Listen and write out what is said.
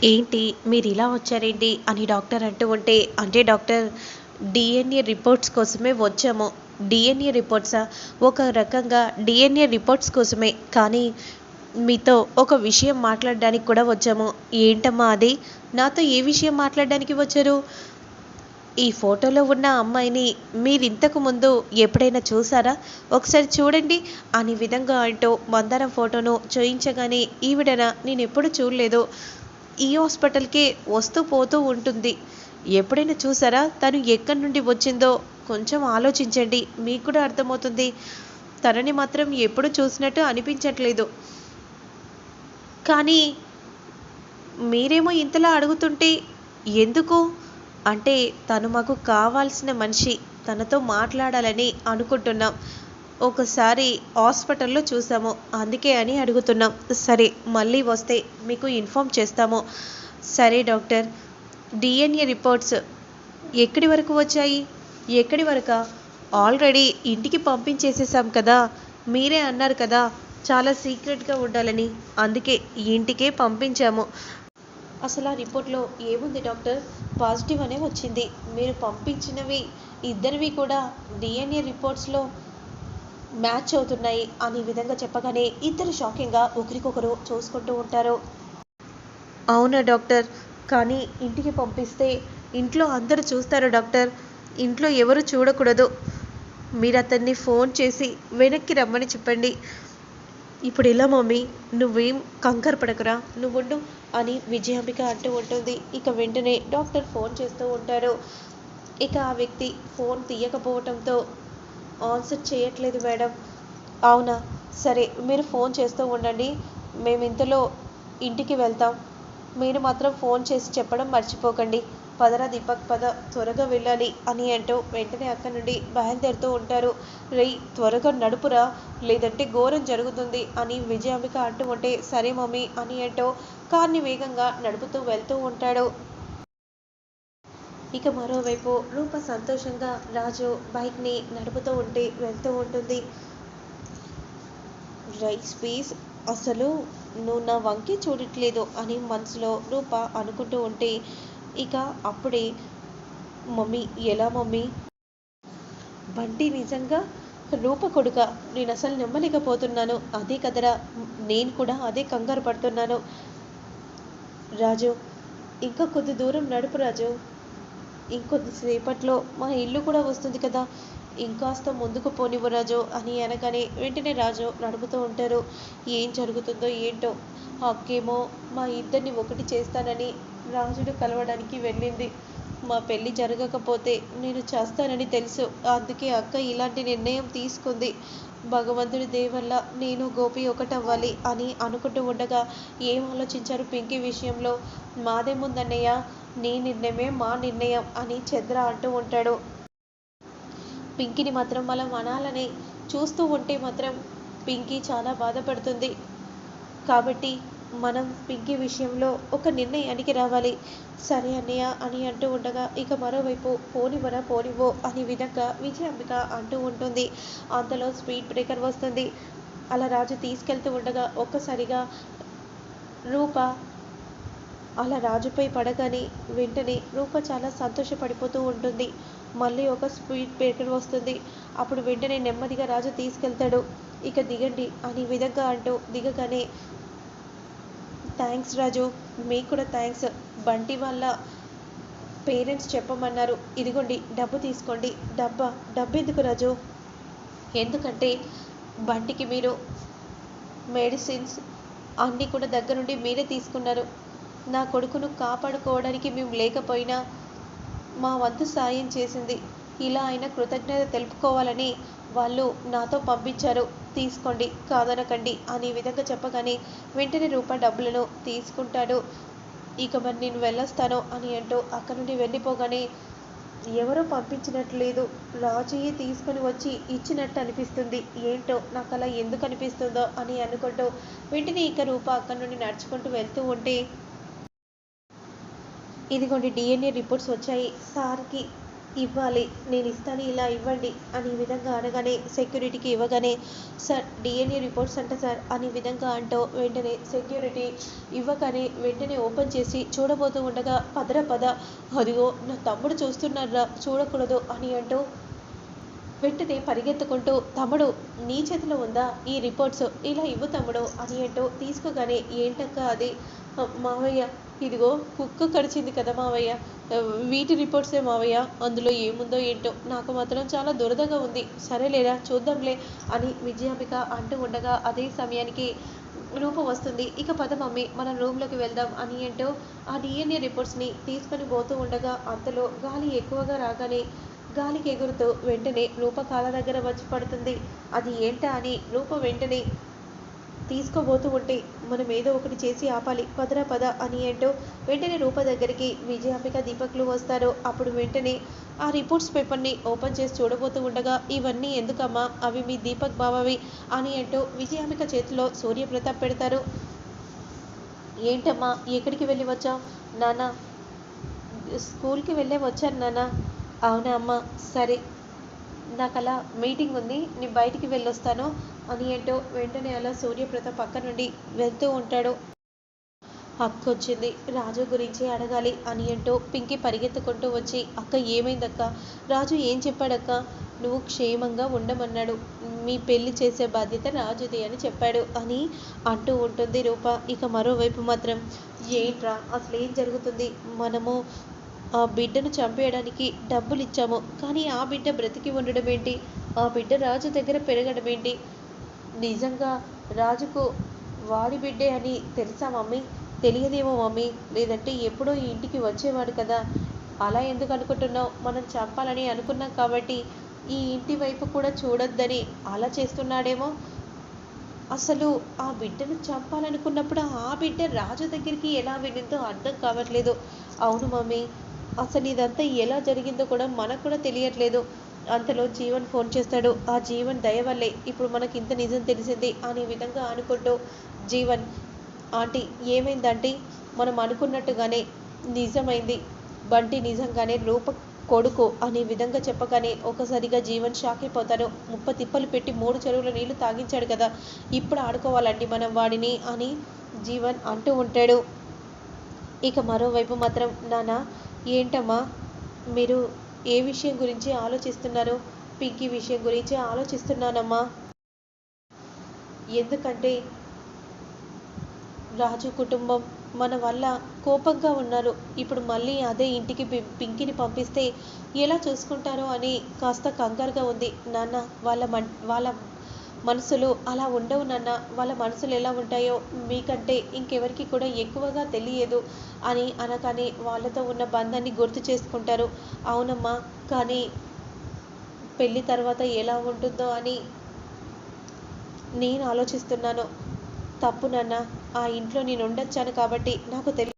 ఏంటి మీరు ఇలా వచ్చారేంటి అని డాక్టర్ అంటూ ఉంటే, అంటే డాక్టర్ డిఎన్ఏ రిపోర్ట్స్ కోసమే వచ్చాము. డిఎన్ఏ రిపోర్ట్సా? ఒక రకంగా డిఎన్ఏ రిపోర్ట్స్ కోసమే, కానీ మీతో ఒక విషయం మాట్లాడడానికి కూడా వచ్చాము. ఏంటమ్మా అది? నాతో ఏ విషయం మాట్లాడడానికి వచ్చారు? ఈ ఫోటోలో ఉన్న అమ్మాయిని మీరింతకు ముందు ఎప్పుడైనా చూసారా? ఒకసారి చూడండి అనే విధంగా అంటూ మందారం ఫోటోను చూయించగానే, ఈవిడనా? నేనెప్పుడు చూడలేదు. ఈ హాస్పిటల్‌కే వస్తూ పోతూ ఉంటుంది. ఎప్పుడైనా చూసారా? తను ఎక్కడి నుండి వచ్చిందో కొంచెం ఆలోచించండి. మీకు కూడా అర్థమవుతుంది. తనని మాత్రం ఎప్పుడు చూసినట్టు అనిపించట్లేదు. కానీ మీరేమో ఇంతలా అడుగుతుంటే ఎందుకు? అంటే తను మాకు కావాల్సిన మనిషి. తనతో మాట్లాడాలని అనుకుంటున్నాం. ఒకసారి హాస్పిటల్‌లో చూసాము. అందుకే అని అడుగుతున్నాం. సరే, మళ్ళీ వస్తే మీకు ఇన్ఫార్మ్ చేస్తాము. సరే డాక్టర్. డిఎన్ఏ రిపోర్ట్స్ ఎక్కడి వరకు వచ్చాయి? ఎక్కడి వరకా? ఆల్రెడీ ఇంటికి పంపించేసేసాం కదా! మీరే అన్నారు కదా! చాలా సీక్రెట్‌గా ఉండాలని. అందుకే ఇంటికే పంపించాము. అసలు ఆ రిపోర్ట్‌లో ఏముంది డాక్టర్? పాజిటివ్ అనే వచ్చింది. మీరు పంపించినవి ఇద్దరివి కూడా డిఎన్ఏ రిపోర్ట్స్‌లో మ్యాచ్ అవుతున్నాయి అనే విధంగా చెప్పగానే ఇద్దరు షాకింగ్‌గా ఒకరికొకరు చూసుకుంటూ ఉంటారు. అవునా డాక్టర్? కానీ ఇంటికి పంపిస్తే ఇంట్లో అందరూ చూస్తారు డాక్టర్. ఇంట్లో ఎవరు చూడకూడదు. మీరు అతన్ని ఫోన్ చేసి వెనక్కి రమ్మని చెప్పండి. ఇప్పుడు ఎలా మమ్మీ? నువ్వేం కంగారు పడకురా, నువ్వుండు అని విజయాంబిక అంటూ ఉంటుంది. ఇక వెంటనే డాక్టర్ ఫోన్ చేస్తూ ఉంటారు. ఇక ఆ వ్యక్తి ఫోన్ తీయకపోవటంతో ఆన్సర్ చేయట్లేదు మేడం. అవునా? సరే, మీరు ఫోన్ చేస్తూ ఉండండి. మేము ఇంతలో ఇంటికి వెళ్తాం. మీరు మాత్రం ఫోన్ చేసి చెప్పడం మర్చిపోకండి. పదరా దీపక్, పద, త్వరగా వెళ్ళాలి అని అంటూ వెంటనే అక్కడి నుండి బయలుదేరుతూ ఉంటారు. రేయ్, త్వరగా నడుపురా, లేదంటే ఘోరం జరుగుతుంది అని విజయాంబిక అంటూ ఉంటే, సరే మమ్మీ అని అంటూ కార్ని వేగంగా నడుపుతూ వెళ్తూ ఉంటాడు. ఇక మరోవైపు రూప సంతోషంగా రాజు బైక్ని నడుపుతూ ఉంటే వెళ్తూ ఉంటుంది. రైస్ పీస్, అసలు నువ్వు నా వంకే చూడట్లేదు అని మనసులో రూప అనుకుంటూ ఉంటే, ఇక అప్పుడే మమ్మీ, ఎలా మమ్మీ? బంటి నిజంగా రూప కొడుక? నేను అసలు నమ్మలేకపోతున్నాను. అదే కదరా, నేను కూడా అదే కంగారు పడుతున్నాను. రాజు, ఇంకా కొద్ది దూరం నడుపు రాజు. ఇంకొద్దిసేపట్లో మా ఇల్లు కూడా వస్తుంది కదా, ఇంకాస్త ముందుకు పోనివ్వు రాజు అని అనగానే వెంటనే రాజు నడుపుతూ ఉంటారు. ఏం జరుగుతుందో ఏంటో. అక్కేమో మా ఇద్దరిని ఒకటి చేస్తానని రాజును కలవడానికి వెళ్ళింది. మా పెళ్ళి జరగకపోతే నేను చేస్తానని తెలుసు. అందుకే అక్క ఇలాంటి నిర్ణయం తీసుకుంది. భగవంతుడి దయ వల్ల నేను గోపి ఒకటవ్వాలి అని అనుకుంటూ ఉండగా, ఏం ఆలోచించారు పింకీ విషయంలో? మాదేముందన్నయ్య, నీ నిర్ణయమే మా నిర్ణయం అని చంద్ర అంటూ ఉంటాడు. పింకీని మాత్రం మనం అనాలని చూస్తూ ఉంటే మాత్రం పింకీ చాలా బాధపడుతుంది. కాబట్టి మనం పింకీ విషయంలో ఒక నిర్ణయానికి రావాలి. సరే అన్నయ్య అని అంటూ ఉండగా, ఇక మరోవైపు పోనివ్వరా పోనివ్వు అనే విధంగా విజయాంబిక అంటూ ఉంటుంది. అంతలో స్పీడ్ బ్రేకర్ వస్తుంది. అలా రాజు తీసుకెళ్తూ ఉండగా ఒక్కసారిగా రూప అలా రాజుపై పడగానే వెంటనే రూప చాలా సంతోషపడిపోతూ ఉంటుంది. మళ్ళీ ఒక స్పీడ్ బ్రేకర్ వస్తుంది. అప్పుడు వెంటనే నెమ్మదిగా రాజు తీసుకెళ్తాడు. ఇక దిగండి అనే విధంగా అంటూ దిగగానే, థ్యాంక్స్ రాజు, మీకు కూడా థ్యాంక్స్. బంటి వాళ్ళ పేరెంట్స్ చెప్పమన్నారు. ఇదిగోండి డబ్బు తీసుకోండి. డబ్బా? డబ్బు ఎందుకు రాజు? ఎందుకంటే బంటికి మీరు మెడిసిన్స్ అన్నీ కూడా దగ్గరుండి మీరే తీసుకున్నారు. నా కొడుకును కాపాడుకోవడానికి మేము లేకపోయినా మా వంతు సాయం చేసింది. ఇలా అయినా కృతజ్ఞత తెలుపుకోవాలని వాళ్ళు నాతో పంపించారు. తీసుకోండి, కాదనకండి అనే విధంగా చెప్పగానే వెంటనే రూప డబ్బులను తీసుకుంటాడు. ఇక మరి నేను వెళ్ళొస్తాను అని అంటూ అక్కడి నుండి వెళ్ళిపోగానే, ఎవరో పంపించినట్లేదు, రాజుయే తీసుకొని వచ్చి ఇచ్చినట్టు అనిపిస్తుంది. ఏంటో నాకు అలా ఎందుకు అనిపిస్తుందో అని అనుకుంటూ వెంటనే ఇక రూప అక్కడి నుండి నడుచుకుంటూ వెళ్తూ ఉంటే, ఇదిగోండి డిఎన్ఏ రిపోర్ట్స్ వచ్చాయి. సార్కి ఇవ్వాలి, నేను ఇస్తాను, ఇలా ఇవ్వండి అని ఈ విధంగా అనగానే సెక్యూరిటీకి ఇవ్వగానే, సార్ డిఎన్ఏ రిపోర్ట్స్ అంట సార్ అని విధంగా అంటూ వెంటనే సెక్యూరిటీ ఇవ్వగానే వెంటనే ఓపెన్ చేసి చూడబోతూ ఉండగా, పదరా పద, అదిగో నా తమ్ముడు చూస్తున్నారా, చూడకూడదు అని అంటూ వెంటనే పరిగెత్తుకుంటూ, తమ్ముడు నీ చేతిలో ఉందా ఈ రిపోర్ట్స్, ఇలా ఇవ్వు తమ్ముడు అని అంటూ తీసుకోగానే, ఏంటక్క అది, మావయ్య ఇదిగో కుక్క కరిచింది కదా మావయ్య, వీటి రిపోర్ట్సే మావయ్య, అందులో ఏముందో ఏంటో నాకు మాత్రం చాలా దురదగా ఉంది, సరేలేరా చూద్దాంలే అని విజయాంబిక అంటూ ఉండగా అదే సమయానికి రూపం వస్తుంది. ఇక పద మమ్మీ మనం రూమ్లోకి వెళ్దాం అని అంటూ ఆ డిఎన్ఏ రిపోర్ట్స్ని తీసుకొని పోతూ ఉండగా, అంతలో గాలి ఎక్కువగా రాగానే గాలికి ఎగురుతూ వెంటనే రూప కాళ్ళ దగ్గర వచ్చి పడుతుంది. అది ఏంటా అని రూప వెంటనే తీసుకోబోతూ ఉంటే, మనం ఏదో ఒకటి చేసి ఆపాలి, పదరా పద అని అంటూ వెంటనే రూప దగ్గరికి విజయాంబిక దీపక్లు వస్తారు. అప్పుడు వెంటనే ఆ రిపోర్ట్స్ పేపర్ని ఓపెన్ చేసి చూడబోతూ ఉండగా, ఇవన్నీ ఎందుకమ్మా, అవి మీ దీపక్ బావవి అని అంటూ విజయాంబిక చేతిలో సూర్యప్రతాప్ పెడతారు. ఏంటమ్మా ఎక్కడికి వెళ్ళి వచ్చావు? నాన్న స్కూల్కి వెళ్ళే వచ్చాను నాన్న. అవునా అమ్మ, సరే నాకు అలా మీటింగ్ ఉంది, నేను బయటికి వెళ్ళొస్తాను అని అంటూ వెంటనే అలా సూర్యప్రతాప్ పక్క నుండి వెళ్తూ ఉంటాడు. అక్క వచ్చింది, రాజు గురించి అడగాలి అని అంటూ పింకీ పరిగెత్తుకుంటూ వచ్చి, అక్క ఏమైందక్క, రాజు ఏం చెప్పాడక్క, నువ్వు క్షేమంగా ఉండమన్నాడు, మీ పెళ్లి చేసే బాధ్యత రాజుది అని చెప్పాడు అని అంటూ ఉంటుంది రూప. ఇక మరోవైపు మాత్రం, ఏంట్రా అసలు ఏం జరుగుతుంది, మనము ఆ బిడ్డను చంపేయడానికి డబ్బులు ఇచ్చాము, కానీ ఆ బిడ్డ బ్రతికి ఉండడం ఏంటి, ఆ బిడ్డ రాజు దగ్గర పెరగడం ఏంటి, నిజంగా రాజుకు వాడి బిడ్డే అని తెలుసా మమ్మీ? తెలియదేమో మమ్మీ, లేదంటే ఎప్పుడో ఈ ఇంటికి వచ్చేవాడు కదా, అలా ఎందుకు అనుకుంటున్నావు, మనం చంపాలని అనుకున్నాం కాబట్టి ఈ ఇంటి వైపు కూడా చూడొద్దని అలా చేస్తున్నాడేమో, అసలు ఆ బిడ్డను చంపాలనుకున్నప్పుడు ఆ బిడ్డ రాజు దగ్గరికి ఎలా వెళ్ళిందో అర్థం కావట్లేదు. అవును మమ్మీ, అసలు ఇదంతా ఎలా జరిగిందో కూడా మనకు కూడా తెలియట్లేదు. అంతలో జీవన్ ఫోన్ చేస్తాడు. ఆ జీవన్ దయ వల్లే ఇప్పుడు మనకి ఇంత నిజం తెలిసింది అనే విధంగా అనుకుంటూ, జీవన్ ఆంటీ ఏమైందంటే, మనం అనుకున్నట్టుగానే నిజమైంది, బంటి నిజంగానే రూప కొడుకు అనే విధంగా చెప్పగానే ఒకసారిగా జీవన్ షాక్ అయిపోతాడు. ముప్ప తిప్పలు పెట్టి 3 చెరువుల నీళ్లు తాగించాడు కదా, ఇప్పుడు ఆడుకోవాలండి మనం వాడిని అని జీవన్ అంటూ ఉంటాడు. ఇక మరోవైపు మాత్రం, నాన్న ఏంటమ్మా మీరు ఏ విషయం గురించి ఆలోచిస్తున్నారు? పింకీ విషయం గురించి ఆలోచిస్తున్నానమ్మా. ఎందుకంటే రాజు కుటుంబం మన వల్ల కోపంగా ఉన్నారు. ఇప్పుడు మళ్ళీ అదే ఇంటికి పింకీని పంపిస్తే ఎలా చూసుకుంటారో అని కాస్త కంగారుగా ఉంది నాన్న. వాళ్ళ మనసులు అలా ఉండవు నాన్న. వాళ్ళ మనసులు ఎలా ఉంటాయో మీకంటే ఇంకెవరికి కూడా ఎక్కువగా తెలియదు అని అనగానే వాళ్ళతో ఉన్న బంధాన్ని గుర్తు చేసుకుంటారు. అవునమ్మా, కానీ పెళ్ళి తర్వాత ఎలా ఉంటుందో అని నేను ఆలోచిస్తున్నాను. తప్పు నాన్న, ఆ ఇంట్లో నేను ఉండొచ్చాను కాబట్టి నాకు తెలియదు.